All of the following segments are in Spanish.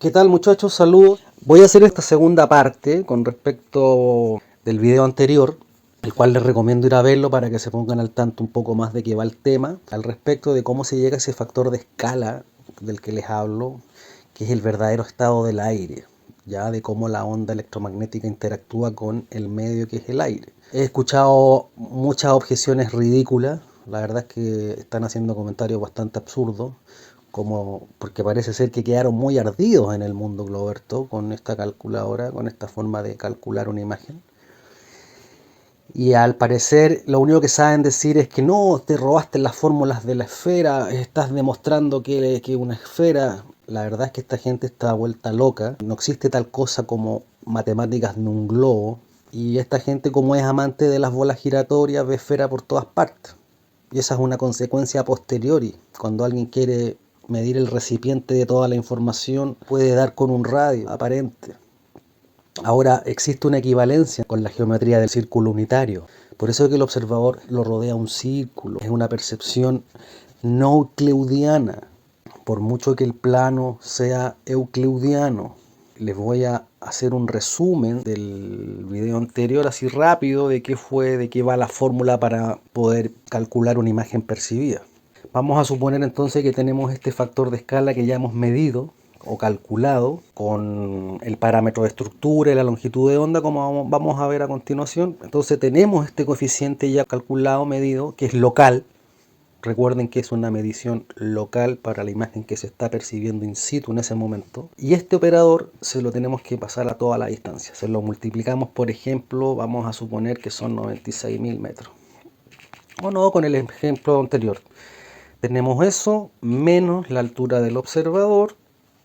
¿Qué tal, muchachos? Saludos. Voy a hacer esta segunda parte con respecto del video anterior, el cual les recomiendo ir a verlo para que se pongan al tanto un poco más de qué va el tema, al respecto de cómo se llega a ese factor de escala del que les hablo, que es el verdadero estado del aire, ya de cómo la onda electromagnética interactúa con el medio que es el aire. He escuchado muchas objeciones ridículas, la verdad es que están haciendo comentarios bastante absurdos, como porque parece ser que quedaron muy ardidos en el mundo Globerto con esta calculadora, con esta forma de calcular una imagen. Y al parecer lo único que saben decir es que no, te robaste las fórmulas de la esfera, estás demostrando que una esfera. La verdad es que esta gente está vuelta loca, no existe tal cosa como matemáticas de un globo, y esta gente, como es amante de las bolas giratorias, ve esfera por todas partes. Y esa es una consecuencia a posteriori. Cuando alguien quiere medir el recipiente de toda la información, puede dar con un radio aparente. Ahora, existe una equivalencia con la geometría del círculo unitario. Por eso es que el observador lo rodea un círculo. Es una percepción no euclidiana. Por mucho que el plano sea euclidiano. Les voy a hacer un resumen del video anterior así rápido de qué va la fórmula para poder calcular una imagen percibida. Vamos a suponer entonces que tenemos este factor de escala que ya hemos medido o calculado con el parámetro de estructura y la longitud de onda, como vamos a ver a continuación. Entonces tenemos este coeficiente ya calculado, medido, que es local. Recuerden que es una medición local para la imagen que se está percibiendo in situ en ese momento. Y este operador se lo tenemos que pasar a toda la distancia. Se lo multiplicamos, por ejemplo, vamos a suponer que son 96.000 metros. O no, con el ejemplo anterior. Tenemos eso menos la altura del observador.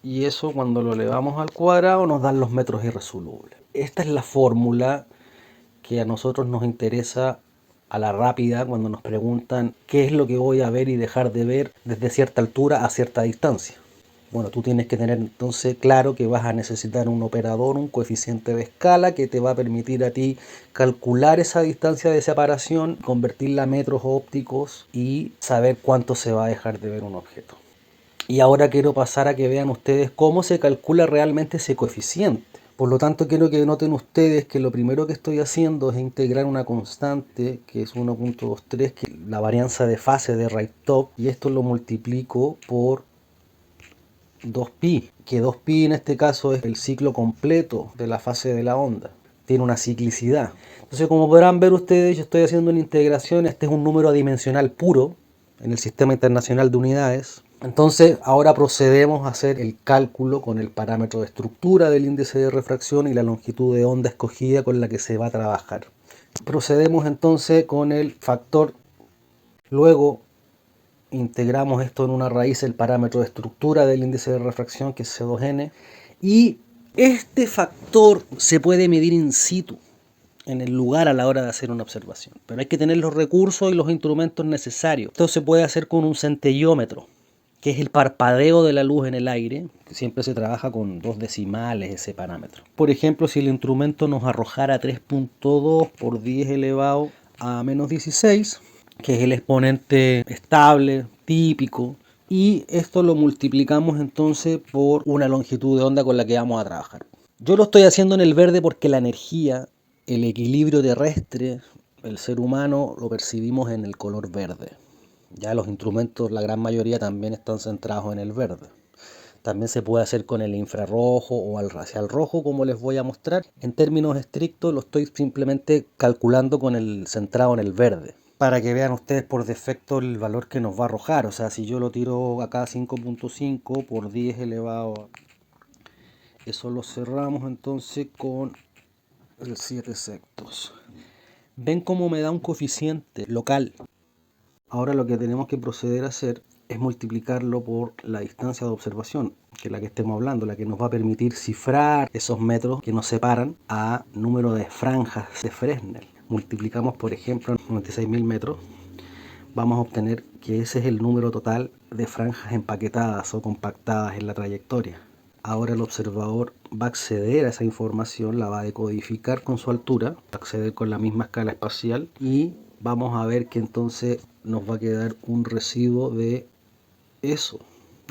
Y eso, cuando lo elevamos al cuadrado, nos dan los metros irresolubles. Esta es la fórmula que a nosotros nos interesa a la rápida cuando nos preguntan qué es lo que voy a ver y dejar de ver desde cierta altura a cierta distancia. Bueno, tú tienes que tener entonces claro que vas a necesitar un operador, un coeficiente de escala que te va a permitir a ti calcular esa distancia de separación, convertirla a metros ópticos y saber cuánto se va a dejar de ver un objeto. Y ahora quiero pasar a que vean ustedes cómo se calcula realmente ese coeficiente. Por lo tanto, quiero que noten ustedes que lo primero que estoy haciendo es integrar una constante que es 1.23, que es la varianza de fase de Rayleigh, y esto lo multiplico por 2pi, que 2pi en este caso es el ciclo completo de la fase de la onda. Tiene una ciclicidad. Entonces, como podrán ver ustedes, yo estoy haciendo una integración. Este es un número adimensional puro en el Sistema Internacional de Unidades. Entonces, ahora procedemos a hacer el cálculo con el parámetro de estructura del índice de refracción y la longitud de onda escogida con la que se va a trabajar. Procedemos entonces con el factor. Luego integramos esto en una raíz, el parámetro de estructura del índice de refracción, que es C2n. Y este factor se puede medir in situ, en el lugar, a la hora de hacer una observación. Pero hay que tener los recursos y los instrumentos necesarios. Esto se puede hacer con un centellómetro, que es el parpadeo de la luz en el aire, que siempre se trabaja con 2 decimales ese parámetro. Por ejemplo, si el instrumento nos arrojara 3.2 por 10 elevado a menos 16, que es el exponente estable, típico, y esto lo multiplicamos entonces por una longitud de onda con la que vamos a trabajar. Yo lo estoy haciendo en el verde porque la energía, el equilibrio terrestre, el ser humano lo percibimos en el color verde. Ya los instrumentos, la gran mayoría, también están centrados en el verde. También se puede hacer con el infrarrojo o hacia el rojo, como les voy a mostrar. En términos estrictos lo estoy simplemente calculando con el centrado en el verde, para que vean ustedes por defecto el valor que nos va a arrojar. O sea, si yo lo tiro acá 5.5 por 10 elevado, eso lo cerramos entonces con el 7 sextos. ¿Ven cómo me da un coeficiente local? Ahora lo que tenemos que proceder a hacer es multiplicarlo por la distancia de observación, que es la que estemos hablando, la que nos va a permitir cifrar esos metros que nos separan a número de franjas de Fresnel. Multiplicamos, por ejemplo, 96.000 metros. Vamos a obtener que ese es el número total de franjas empaquetadas o compactadas en la trayectoria. Ahora el observador va a acceder a esa información, la va a decodificar con su altura, va a acceder con la misma escala espacial, y vamos a ver que entonces nos va a quedar un residuo de eso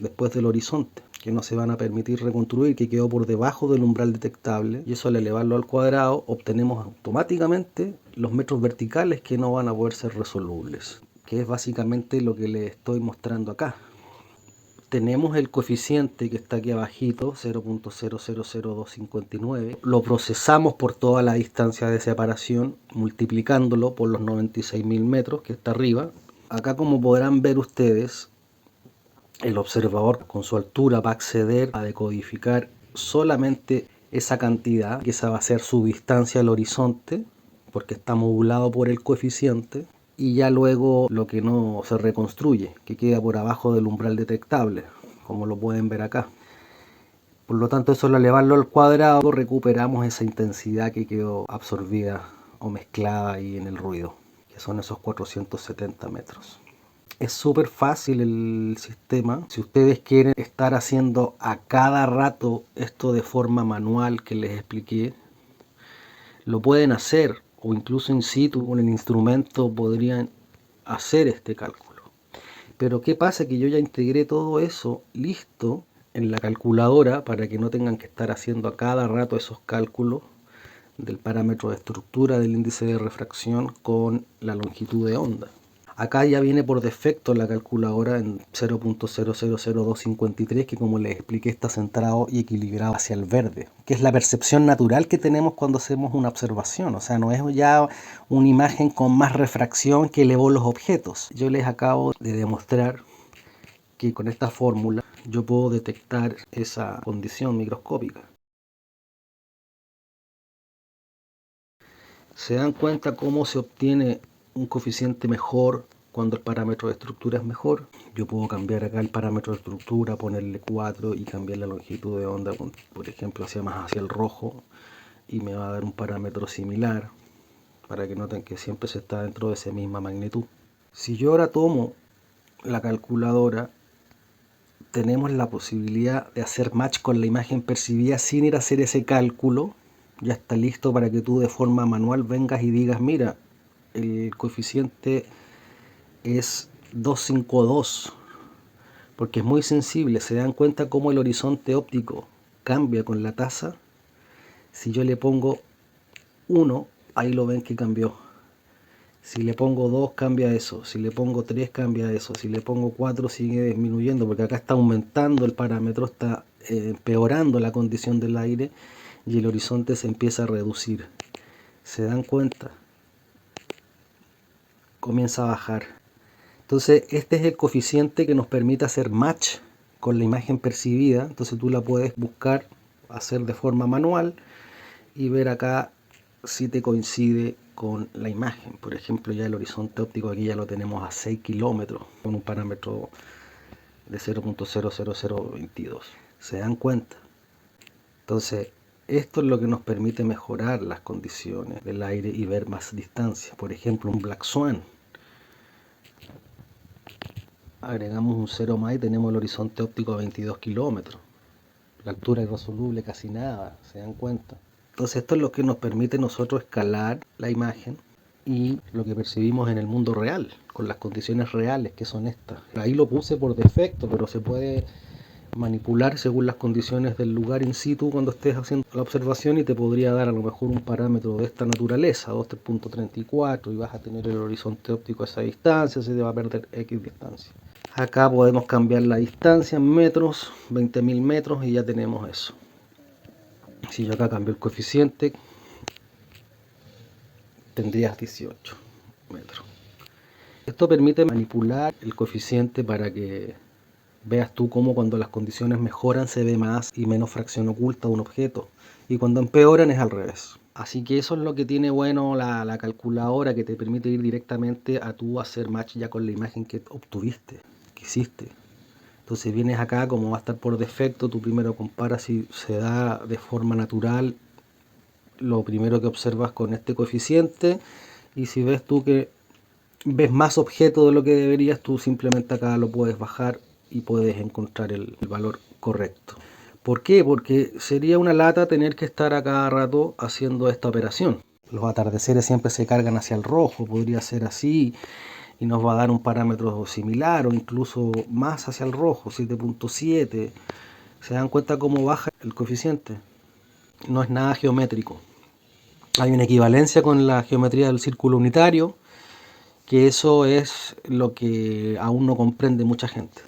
después del horizonte. que no se van a permitir reconstruir, que quedó por debajo del umbral detectable, y eso al elevarlo al cuadrado obtenemos automáticamente los metros verticales que no van a poder ser resolubles, que es básicamente lo que les estoy mostrando acá. Tenemos el coeficiente que está aquí abajito, 0.000259, lo procesamos por toda la distancia de separación, multiplicándolo por los 96.000 metros que está arriba. Acá, como podrán ver ustedes, el observador con su altura va a acceder a decodificar solamente esa cantidad, que esa va a ser su distancia al horizonte, porque está modulado por el coeficiente, y ya luego lo que no se reconstruye, que queda por abajo del umbral detectable, como lo pueden ver acá. Por lo tanto, eso al elevarlo al cuadrado recuperamos esa intensidad que quedó absorbida o mezclada ahí en el ruido, que son esos 470 metros. Es súper fácil el sistema. Si ustedes quieren estar haciendo a cada rato esto de forma manual que les expliqué, lo pueden hacer, o incluso in situ con el instrumento podrían hacer este cálculo. Pero ¿qué pasa? Que yo ya integré todo eso listo en la calculadora para que no tengan que estar haciendo a cada rato esos cálculos del parámetro de estructura del índice de refracción con la longitud de onda. Acá ya viene por defecto la calculadora en 0.000253, que como les expliqué está centrado y equilibrado hacia el verde, que es la percepción natural que tenemos cuando hacemos una observación. O sea, no es ya una imagen con más refracción que elevó los objetos. Yo les acabo de demostrar que con esta fórmula yo puedo detectar esa condición microscópica. ¿Se dan cuenta cómo se obtiene un coeficiente mejor cuando el parámetro de estructura es mejor? Yo puedo cambiar acá el parámetro de estructura, ponerle 4 y cambiar la longitud de onda, por ejemplo, más hacia el rojo, y me va a dar un parámetro similar, para que noten que siempre se está dentro de esa misma magnitud. Si yo ahora tomo la calculadora, tenemos la posibilidad de hacer match con la imagen percibida sin ir a hacer ese cálculo. Ya está listo para que tú de forma manual vengas y digas, mira, el coeficiente es 252, porque es muy sensible. Se dan cuenta cómo el horizonte óptico cambia con la tasa. Si yo le pongo 1, ahí lo ven que cambió. Si le pongo 2 cambia eso, si le pongo 3 cambia eso, si le pongo 4 sigue disminuyendo, porque acá está aumentando el parámetro, está empeorando la condición del aire y el horizonte se empieza a reducir. ¿Se dan cuenta? Comienza a bajar. Entonces este es el coeficiente que nos permite hacer match con la imagen percibida. Entonces tú la puedes buscar, hacer de forma manual y ver acá si te coincide con la imagen. Por ejemplo, ya el horizonte óptico aquí ya lo tenemos a 6 kilómetros con un parámetro de 0.00022. ¿Se dan cuenta? Entonces esto es lo que nos permite mejorar las condiciones del aire y ver más distancia. Por ejemplo, un Black Swan, agregamos un 0 más y tenemos el horizonte óptico a 22 kilómetros. La altura irresoluble casi nada, ¿se dan cuenta? Entonces esto es lo que nos permite nosotros escalar la imagen y lo que percibimos en el mundo real, con las condiciones reales que son estas. Ahí lo puse por defecto, pero se puede manipular según las condiciones del lugar in situ cuando estés haciendo la observación, y te podría dar a lo mejor un parámetro de esta naturaleza, 2.334, y vas a tener el horizonte óptico a esa distancia, se te va a perder X distancia. Acá podemos cambiar la distancia en metros, 20.000 metros, y ya tenemos eso. Si yo acá cambio el coeficiente, tendrías 18 metros. Esto permite manipular el coeficiente para que veas tú cómo cuando las condiciones mejoran se ve más y menos fracción oculta de un objeto, y cuando empeoran es al revés. Así que eso es lo que tiene bueno la calculadora, que te permite ir directamente a tú hacer match ya con la imagen que obtuviste, que hiciste. Entonces vienes acá, como va a estar por defecto, tú primero comparas si se da de forma natural lo primero que observas con este coeficiente, y si ves tú que ves más objetos de lo que deberías, tú simplemente acá lo puedes bajar y puedes encontrar el valor correcto. ¿Por qué? Porque sería una lata tener que estar a cada rato haciendo esta operación. Los atardeceres siempre se cargan hacia el rojo, podría ser así, y nos va a dar un parámetro similar o incluso más hacia el rojo, 7.7. Se dan cuenta cómo baja el coeficiente. No es nada geométrico. Hay una equivalencia con la geometría del círculo unitario, que eso es lo que aún no comprende mucha gente.